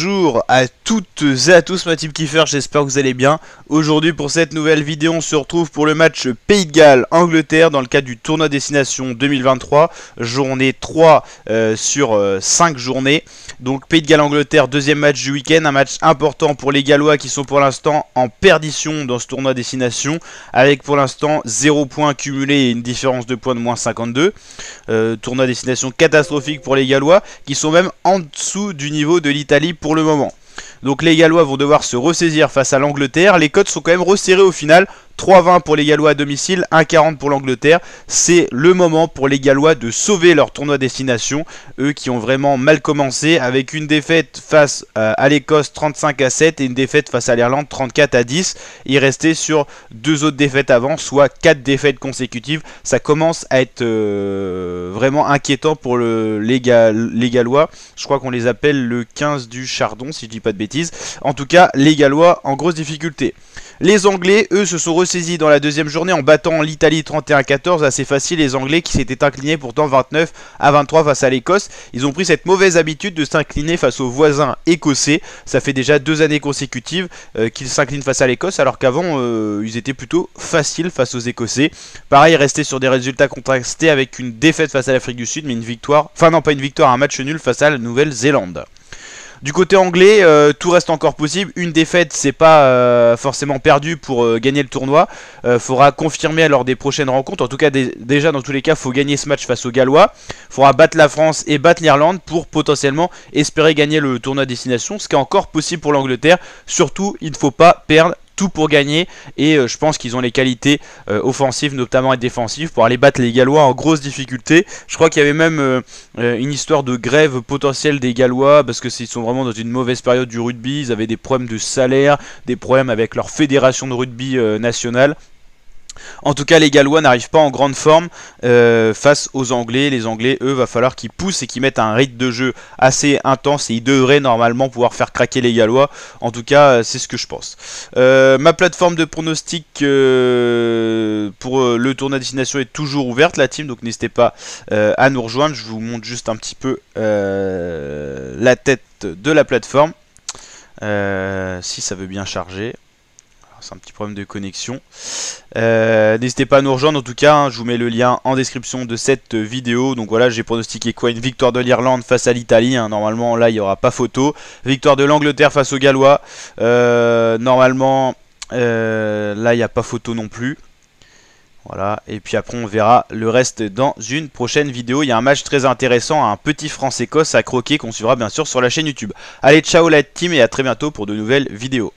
Bonjour à toutes et à tous, ma team Kiefer, j'espère que vous allez bien. Aujourd'hui pour cette nouvelle vidéo, on se retrouve pour le match Pays de Galles-Angleterre dans le cadre du tournoi Destination 2023. Journée 3 sur 5 journées. Donc Pays de Galles-Angleterre, deuxième match du week-end. Un match important pour les Gallois qui sont pour l'instant en perdition dans ce tournoi Destination. Avec pour l'instant 0 points cumulés et une différence de points de moins 52. Tournoi Destination catastrophique pour les Gallois qui sont même en dessous du niveau de l'Italie pour le moment. Donc les Gallois vont devoir se ressaisir face à l'Angleterre. Les cotes sont quand même resserrées au final. 3,20 pour les Gallois à domicile, 1,40 pour l'Angleterre. C'est le moment pour les Gallois de sauver leur tournoi destination. Eux qui ont vraiment mal commencé avec une défaite face à l'Écosse 35-7 et une défaite face à l'Irlande 34-10. Ils restaient sur deux autres défaites avant, soit 4 défaites consécutives. Ça commence à être vraiment inquiétant pour les Gallois. Je crois qu'on les appelle le 15 du Chardon, si je dis pas de bêtises. En tout cas, les Gallois en grosse difficulté. Les Anglais, eux, se sont ressaisis dans la deuxième journée en battant l'Italie 31-14, assez facile. Les Anglais qui s'étaient inclinés pourtant 29-23 face à l'Écosse. Ils ont pris cette mauvaise habitude de s'incliner face aux voisins écossais. Ça fait déjà 2 années consécutives qu'ils s'inclinent face à l'Écosse, alors qu'avant, ils étaient plutôt faciles face aux Écossais. Pareil, restés sur des résultats contrastés avec une défaite face à l'Afrique du Sud, mais une victoire, enfin non pas une victoire, un match nul face à la Nouvelle-Zélande. Du côté anglais, tout reste encore possible. Une défaite, c'est pas forcément perdu pour gagner le tournoi. Faudra confirmer lors des prochaines rencontres. En tout cas, déjà dans tous les cas, faut gagner ce match face aux Gallois. Faudra battre la France et battre l'Irlande pour potentiellement espérer gagner le tournoi destination. Ce qui est encore possible pour l'Angleterre. Surtout, il ne faut pas perdre. Tout pour gagner et je pense qu'ils ont les qualités offensives notamment et défensives pour aller battre les Gallois en grosse difficulté. Je crois qu'il y avait même une histoire de grève potentielle des Gallois parce que ils sont vraiment dans une mauvaise période du rugby. Ils avaient des problèmes de salaire, des problèmes avec leur fédération de rugby nationale. En tout cas, les Gallois n'arrivent pas en grande forme face aux Anglais. Les Anglais, eux, va falloir qu'ils poussent et qu'ils mettent un rythme de jeu assez intense et ils devraient normalement pouvoir faire craquer les Gallois. En tout cas, c'est ce que je pense. Ma plateforme de pronostic pour le tournoi destination est toujours ouverte, la team, donc n'hésitez pas à nous rejoindre. Je vous montre juste un petit peu la tête de la plateforme, si ça veut bien charger. C'est un petit problème de connexion. N'hésitez pas à nous rejoindre en tout cas, hein, je vous mets le lien en description de cette vidéo. Donc voilà, j'ai pronostiqué quoi? Une victoire de l'Irlande face à l'Italie, hein. Normalement là il n'y aura pas photo. Victoire de l'Angleterre face aux Gallois. Normalement là il n'y a pas photo non plus. Voilà, et puis après on verra le reste dans une prochaine vidéo. Il y a un match très intéressant, un petit France-Écosse à croquer qu'on suivra bien sûr sur la chaîne YouTube. Allez, ciao la team et à très bientôt pour de nouvelles vidéos.